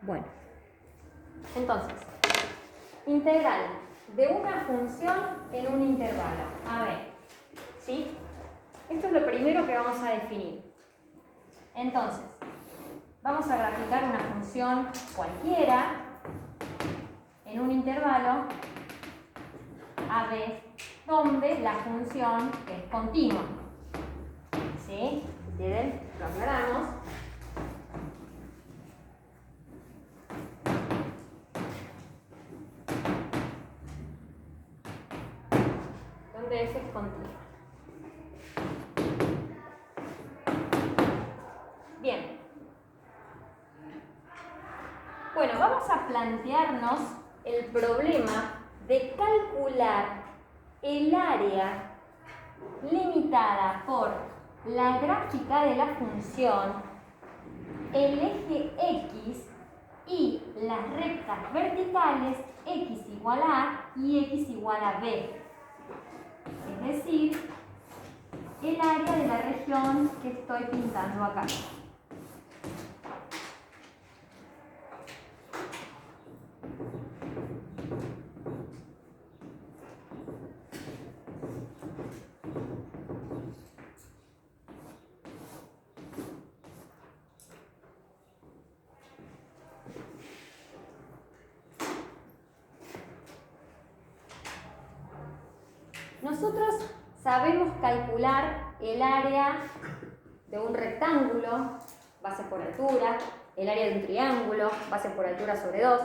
Bueno, entonces, integral de una función en un intervalo. A ver, ¿sí? Esto es lo primero que vamos a definir. Entonces, vamos a graficar una función cualquiera en un intervalo AB, donde la función es continua. ¿Sí? Si quieren, lo aclaramos. Donde f es continua. Bien. Bueno, vamos a plantearnos el problema de calcular el área limitada por la gráfica de la función, el eje X y las rectas verticales X igual a A y X igual a B. Es decir, el área de la región que estoy pintando acá. Nosotros sabemos calcular el área de un rectángulo, base por altura, el área de un triángulo, base por altura sobre 2,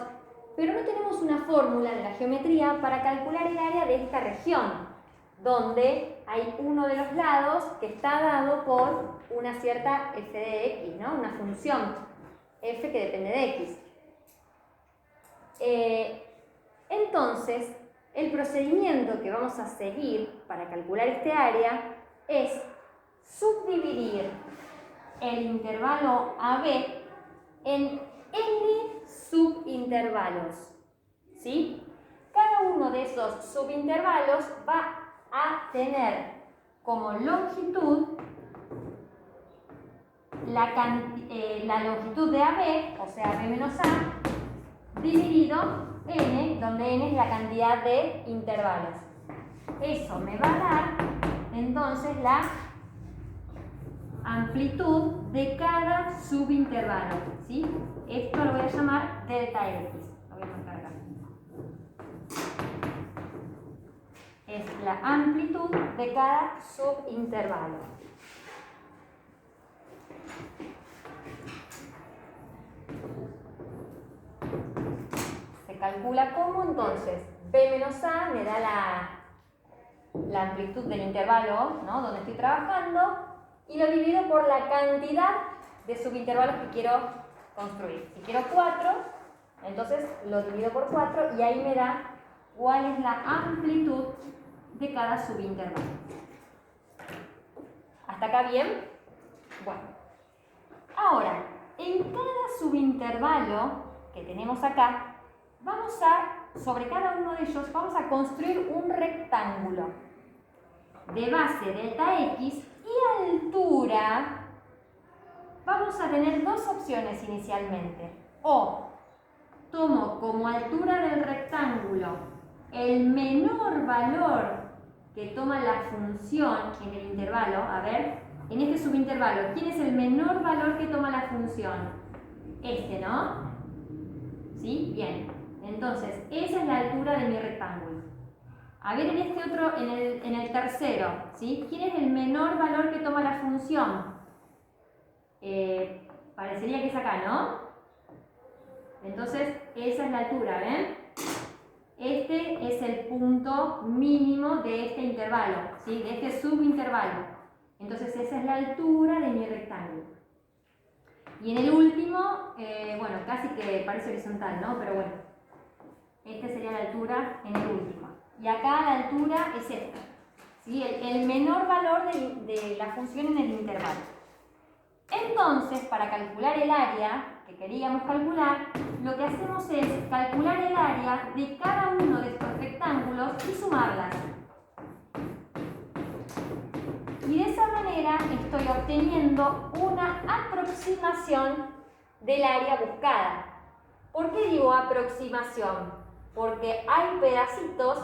pero no tenemos una fórmula de la geometría para calcular el área de esta región, donde hay uno de los lados que está dado por una cierta f de x, ¿no? Una función f que depende de x. Entonces, el procedimiento que vamos a seguir para calcular este área es subdividir el intervalo AB en n subintervalos, ¿sí? Cada uno de esos subintervalos va a tener como longitud la longitud de AB, o sea, B menos A, dividido n, donde n es la cantidad de intervalos. Eso me va a dar entonces la amplitud de cada subintervalo, ¿sí? Esto lo voy a llamar delta x. Lo voy a marcar acá. Es la amplitud de cada subintervalo. Se calcula como entonces B menos A me da la amplitud del intervalo, ¿no?, donde estoy trabajando, y lo divido por la cantidad de subintervalos que quiero construir. Si quiero 4, entonces lo divido por 4 y ahí me da cuál es la amplitud de cada subintervalo. ¿Hasta acá bien? Bueno. Ahora, en cada subintervalo que tenemos acá, sobre cada uno de ellos, vamos a construir un rectángulo de base delta x y altura. Vamos a tener dos opciones inicialmente. O tomo como altura del rectángulo el menor valor que toma la función en el intervalo. A ver, en este subintervalo, ¿quién es el menor valor que toma la función? Este, ¿no? ¿Sí? Bien. Entonces, esa es la altura de mi rectángulo. A ver, en este otro, en el tercero, ¿sí? ¿Quién es el menor valor que toma la función? Parecería que es acá, ¿no? Entonces, esa es la altura, ¿ven? Este es el punto mínimo de este intervalo, ¿sí? De este subintervalo. Entonces, esa es la altura de mi rectángulo. Y en el último, bueno, casi que parece horizontal, ¿no? Pero bueno, esta sería la altura en el último. Y acá la altura es esta, ¿sí? El menor valor de la función en el intervalo. Entonces, para calcular el área que queríamos calcular, lo que hacemos es calcular el área de cada uno de estos rectángulos y sumarlas. Y de esa manera estoy obteniendo una aproximación del área buscada. ¿Por qué digo aproximación? Porque hay pedacitos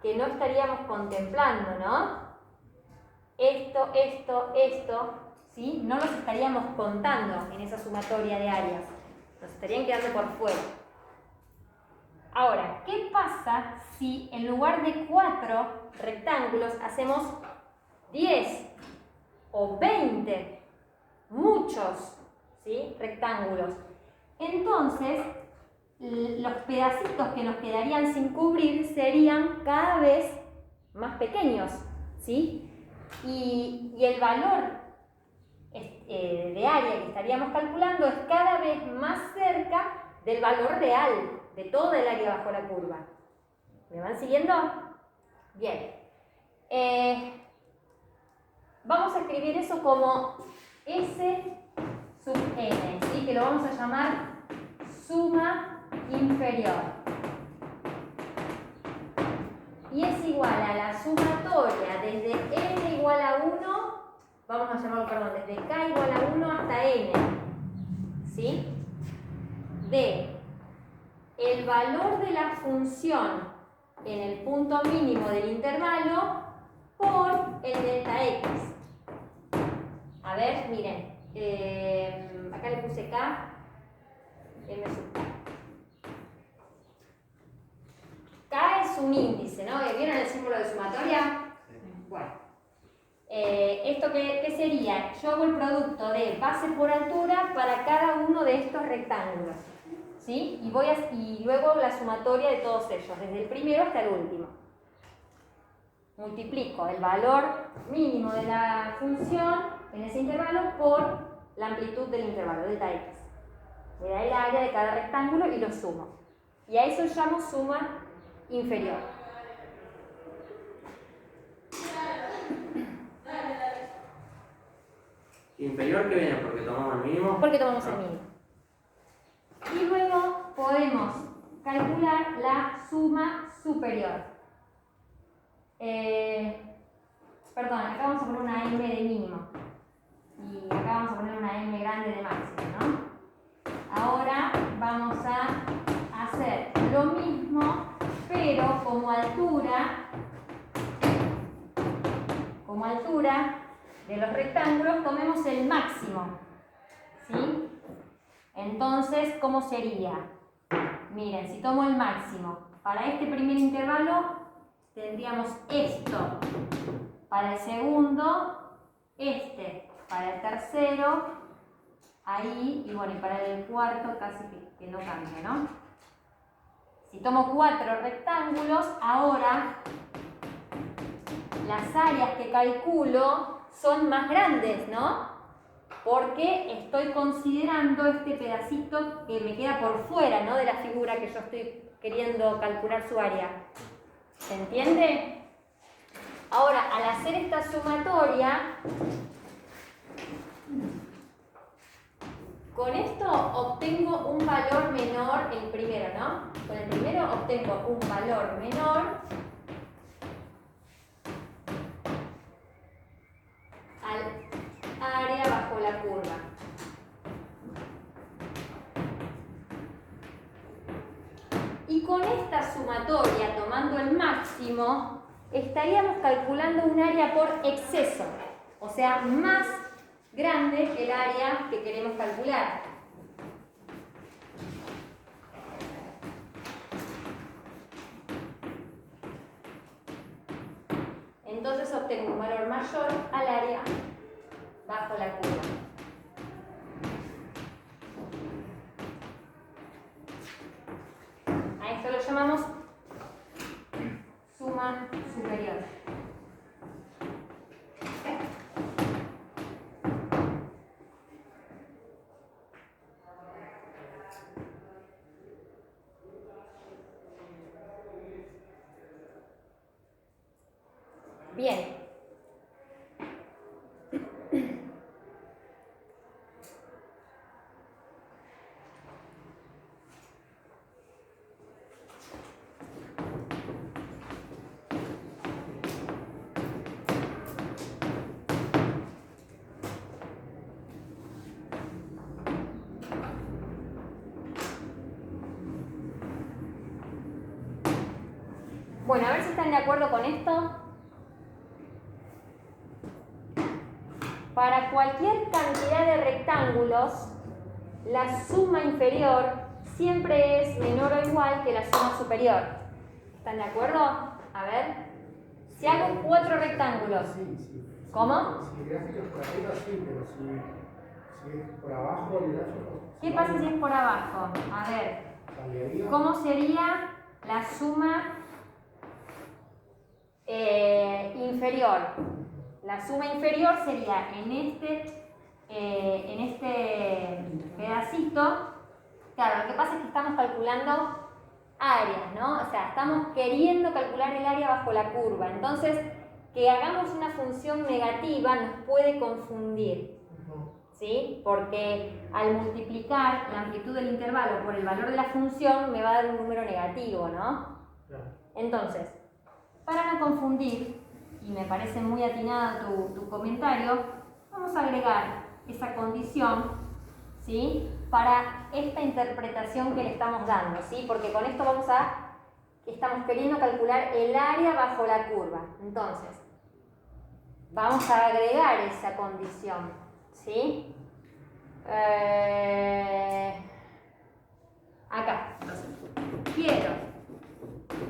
que no estaríamos contemplando, ¿no? Esto, ¿sí? No los estaríamos contando en esa sumatoria de áreas. Nos estarían quedando por fuera. Ahora, ¿qué pasa si en lugar de 4 rectángulos hacemos 10 o 20? Muchos, ¿sí? Rectángulos. Entonces, los pedacitos que nos quedarían sin cubrir serían cada vez más pequeños, ¿sí? Y el valor de área que estaríamos calculando es cada vez más cerca del valor real de toda el área bajo la curva. ¿Me van siguiendo? Bien. Vamos a escribir eso como S sub n, ¿sí? Que lo vamos a llamar suma inferior. Y es igual a la sumatoria desde n igual a 1, vamos a llamarlo, perdón, desde k igual a 1 hasta n, ¿sí? De el valor de la función en el punto mínimo del intervalo por el delta x. A ver, miren, acá le puse k, m sub k. K es un índice, ¿no? ¿Vieron el símbolo de sumatoria? Sí. Bueno, ¿esto qué sería? Yo hago el producto de base por altura para cada uno de estos rectángulos, ¿sí? Y luego la sumatoria de todos ellos, desde el primero hasta el último. Multiplico el valor mínimo de la función en ese intervalo por la amplitud del intervalo, delta x. Me da el área de cada rectángulo y lo sumo. Y a eso llamo suma inferior. ¿Inferior qué viene? ¿Porque tomamos el mínimo? Porque tomamos el mínimo. Y luego podemos calcular la suma superior. Perdón, acá vamos a poner una m de mínimo. Y acá vamos a poner una m grande de máximo, ¿no? Ahora vamos a hacer lo mismo, pero como altura de los rectángulos tomemos el máximo, ¿sí? Entonces, ¿cómo sería? Miren, si tomo el máximo, para este primer intervalo tendríamos esto para el segundo, para el tercero, ahí, y bueno, y para el cuarto casi que no cambia, ¿no? Si tomo 4 rectángulos, ahora las áreas que calculo son más grandes, ¿no? Porque estoy considerando este pedacito que me queda por fuera, ¿no? De la figura que yo estoy queriendo calcular su área. ¿Se entiende? Ahora, al hacer esta sumatoria, con esto obtengo un valor menor, el primero, ¿no? Con el primero obtengo un valor menor al área bajo la curva. Y con esta sumatoria, tomando el máximo, estaríamos calculando un área por exceso, o sea, más grande que el área que queremos calcular. Entonces obtengo un valor mayor al área bajo la curva. A esto lo llamamos suma superior. Bien. Bueno, a ver si están de acuerdo con esto. Para cualquier cantidad de rectángulos, la suma inferior siempre es menor o igual que la suma superior. ¿Están de acuerdo? A ver. Si hago 4 rectángulos. Sí. ¿Cómo? Si el gráfico es por arriba, sí, pero si es por abajo el gráfico. ¿Qué pasa si es por abajo? A ver. Cambiaría. ¿Cómo sería la suma inferior? La suma inferior sería en este pedacito. Claro, lo que pasa es que estamos calculando áreas, ¿no? O sea, estamos queriendo calcular el área bajo la curva. Entonces, que hagamos una función negativa nos puede confundir, ¿sí? Porque al multiplicar la amplitud del intervalo por el valor de la función me va a dar un número negativo, ¿no? Entonces, para no confundir, y me parece muy atinado tu comentario, vamos a agregar esa condición, ¿sí? Para esta interpretación que le estamos dando, ¿sí? Porque con esto estamos queriendo calcular el área bajo la curva. Entonces, vamos a agregar esa condición, ¿sí? Acá. Quiero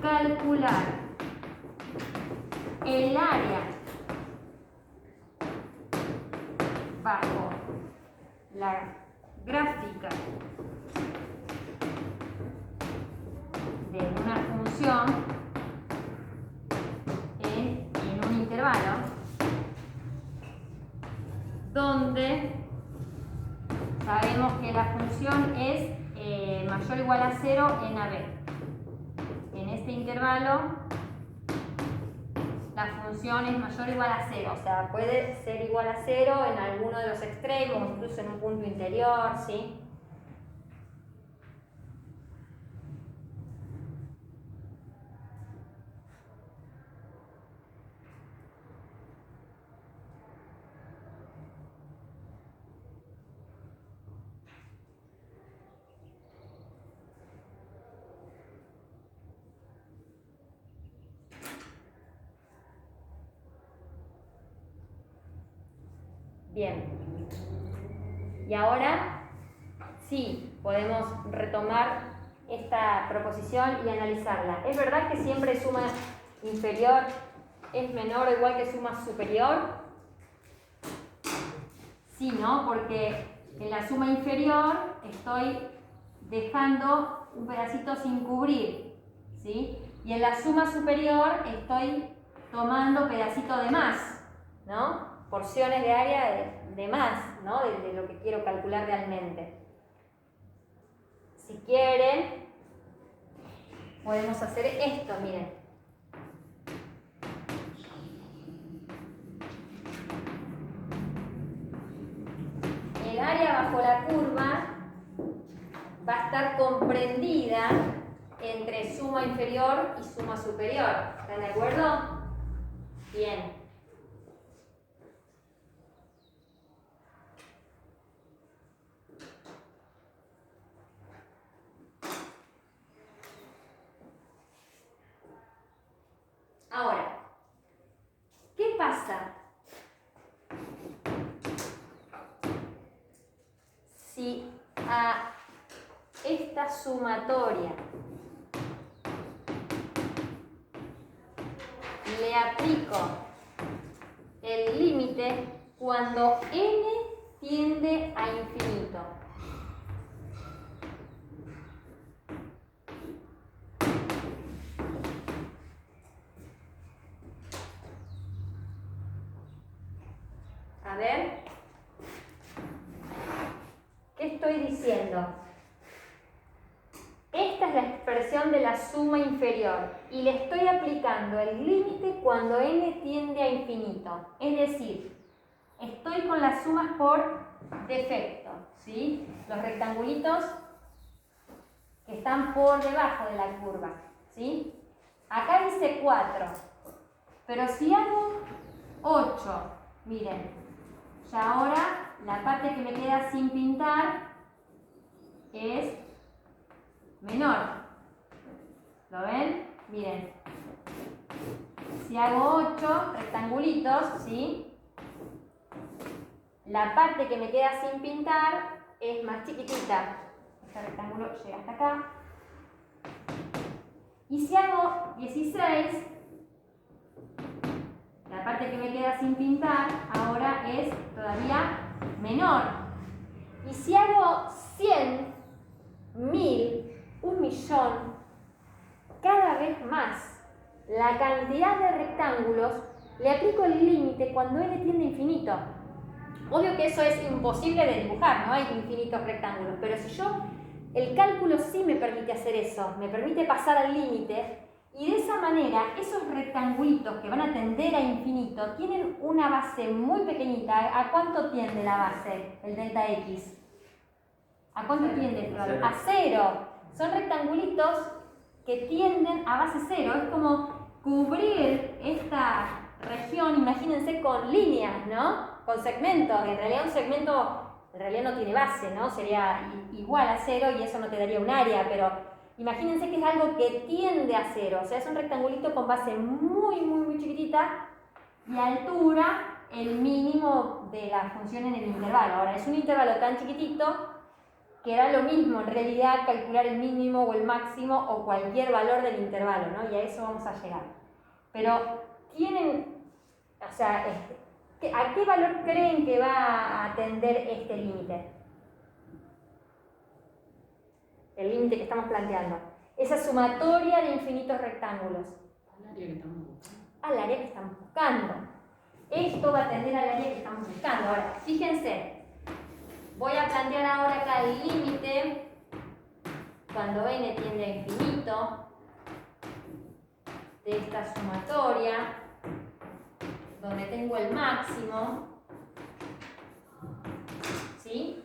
calcular el área bajo la gráfica de una función en un intervalo donde sabemos que la función es mayor o igual a 0 en AB. En este intervalo la función es mayor o igual a 0, o sea, puede ser igual a 0 en alguno de los extremos, incluso en un punto interior, ¿sí? Bien. Y ahora sí, podemos retomar esta proposición y analizarla. ¿Es verdad que siempre suma inferior es menor o igual que suma superior? Sí, ¿no? Porque en la suma inferior estoy dejando un pedacito sin cubrir, ¿sí? Y en la suma superior estoy tomando pedacito de más, ¿no? Porciones de área de más, ¿no? De lo que quiero calcular realmente. Si quieren, podemos hacer esto, miren. El área bajo la curva va a estar comprendida entre suma inferior y suma superior. ¿Están de acuerdo? Bien. Ahora, ¿qué pasa si a esta sumatoria le aplico el límite cuando n tiende a infinito? A ver, ¿qué estoy diciendo? Esta es la expresión de la suma inferior y le estoy aplicando el límite cuando n tiende a infinito. Es decir, estoy con las sumas por defecto, ¿sí? Los rectangulitos que están por debajo de la curva, ¿sí? Acá dice 4, pero si hago 8, miren, ya ahora la parte que me queda sin pintar es menor. ¿Lo ven? Miren, si hago 8 rectangulitos, ¿sí? La parte que me queda sin pintar es más chiquitita. Este rectángulo llega hasta acá. Y si hago 16, la parte que me queda sin pintar ahora es todavía menor. Y si hago 100, 1000, 1.000.000, cada vez más la cantidad de rectángulos, le aplico el límite cuando n tiende a infinito. Obvio que eso es imposible de dibujar, no hay infinitos rectángulos, pero si yo, el cálculo sí me permite hacer eso, me permite pasar al límite, y de esa manera esos rectangulitos que van a tender a infinito tienen una base muy pequeñita. ¿A cuánto tiende la base, el delta x? ¿A cuánto tiende? A 0. Son rectangulitos que tienden a base 0. Es como cubrir esta región, imagínense, con líneas, ¿no? Con segmentos. En realidad un segmento no tiene base, ¿no? Sería igual a 0 y eso no te daría un área, pero imagínense que es algo que tiende a 0. O sea, es un rectangulito con base muy chiquitita y altura el mínimo de la función en el intervalo. Ahora, es un intervalo tan chiquitito que da lo mismo en realidad calcular el mínimo o el máximo o cualquier valor del intervalo, ¿no? Y a eso vamos a llegar. Pero tienen, o sea, ¿a qué valor creen que va a tender este límite? El límite que estamos planteando. Esa sumatoria de infinitos rectángulos. Al área que estamos buscando. Al área que estamos buscando. Esto va a tender al área que estamos buscando. Ahora, fíjense. Voy a plantear ahora acá el límite cuando n tiende a infinito de esta sumatoria, donde tengo el máximo, ¿sí?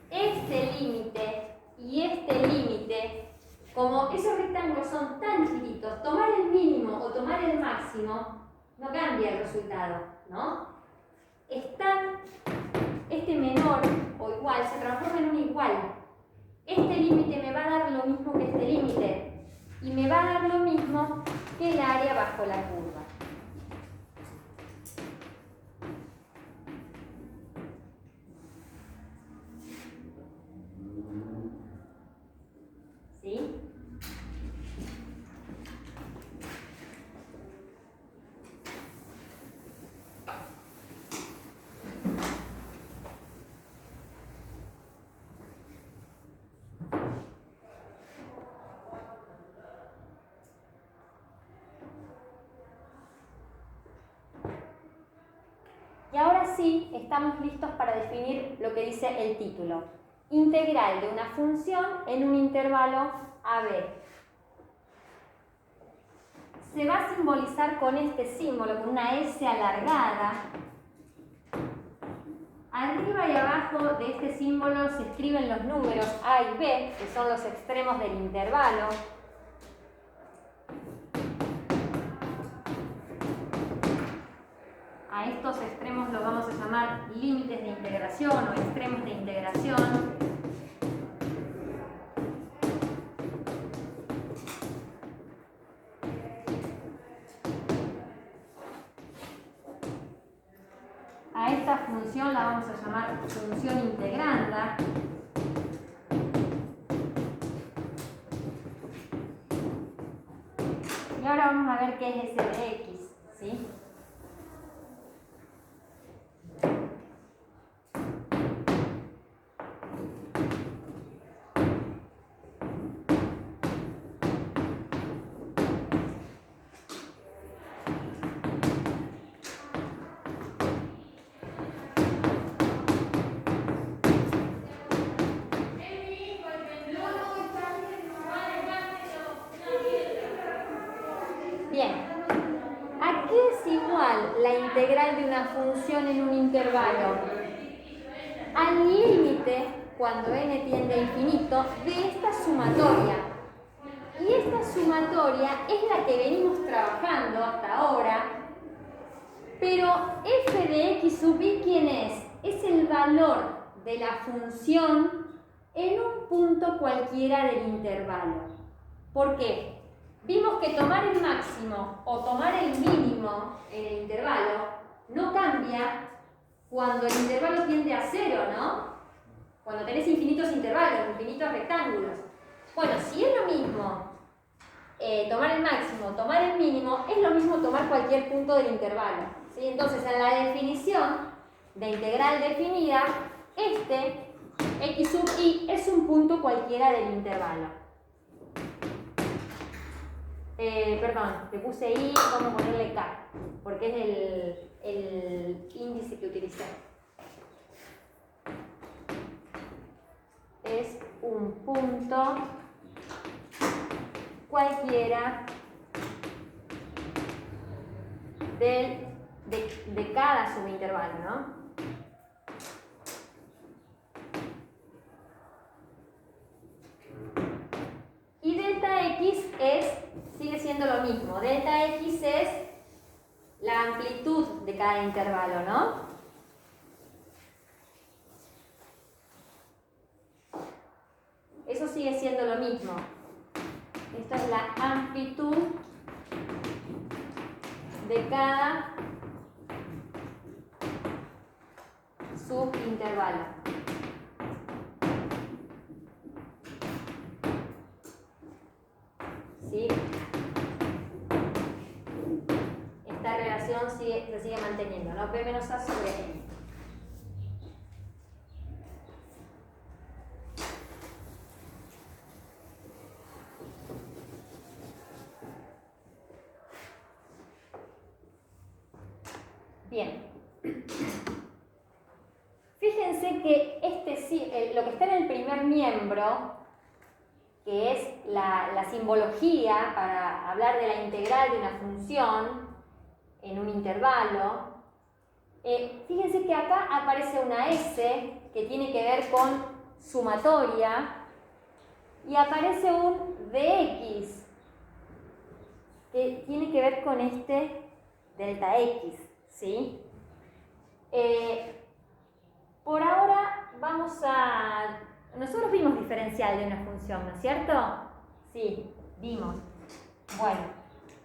Este límite y este límite, como esos rectángulos son tan chiquitos, tomar el mínimo o tomar el máximo no cambia el resultado, ¿no? Este menor o igual se transforma en un igual. Este límite me va a dar lo mismo que este límite y me va a dar lo mismo que el área bajo la curva. ¿Sí? Y ahora sí, estamos listos para definir lo que dice el título. Integral de una función en un intervalo AB. Se va a simbolizar con este símbolo, con una S alargada. Arriba y abajo de este símbolo se escriben los números A y B, que son los extremos del intervalo. A estos extremos los vamos a llamar límites de integración o extremos de integración. A esta función la vamos a llamar función integranda. Y ahora vamos a ver qué es s de x, ¿sí? Bien, ¿a qué es igual la integral de una función en un intervalo? Al límite, cuando n tiende a infinito, de esta sumatoria. Y esta sumatoria es la que venimos trabajando hasta ahora, pero f de x sub i, ¿quién es? Es el valor de la función en un punto cualquiera del intervalo. ¿Por qué? vimos que tomar el máximo o tomar el mínimo en el intervalo no cambia cuando el intervalo tiende a 0, ¿no? Cuando tenés infinitos intervalos, infinitos rectángulos. Bueno, si es lo mismo tomar el máximo, tomar el mínimo, es lo mismo tomar cualquier punto del intervalo, ¿sí? Entonces, en la definición de integral definida, este x sub i es un punto cualquiera del intervalo. Perdón, le puse i, vamos a ponerle k, porque es el índice que utilicé. Es un punto cualquiera de cada subintervalo, ¿no? Y delta x sigue siendo lo mismo. Delta x es la amplitud de cada intervalo, ¿no? Eso sigue siendo lo mismo. Esta es la amplitud de cada subintervalo. ¿Sí? Esta relación se sigue manteniendo, ¿no? P menos A sobre N. Bien. Fíjense que lo que está en el primer miembro, que es la simbología para hablar de la integral de una función en un intervalo, fíjense que acá aparece una S que tiene que ver con sumatoria y aparece un dx que tiene que ver con este delta x, ¿sí? Por ahora nosotros vimos diferencial de una función, ¿no es cierto? Sí, vimos. Bueno,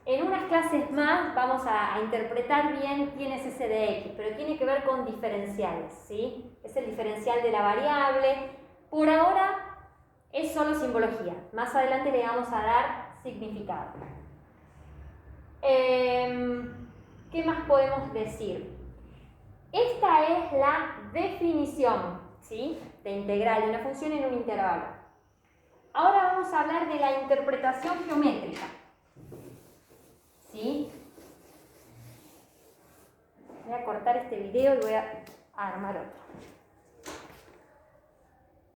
en unas clases más vamos a interpretar bien quién es ese dx, pero tiene que ver con diferenciales, ¿sí? Es el diferencial de la variable. Por ahora es solo simbología. Más adelante le vamos a dar significado. ¿Qué más podemos decir? Esta es la definición, ¿sí?, de integral de una función en un intervalo. Ahora vamos a hablar de la interpretación geométrica, ¿sí? Voy a cortar este video y voy a armar otro.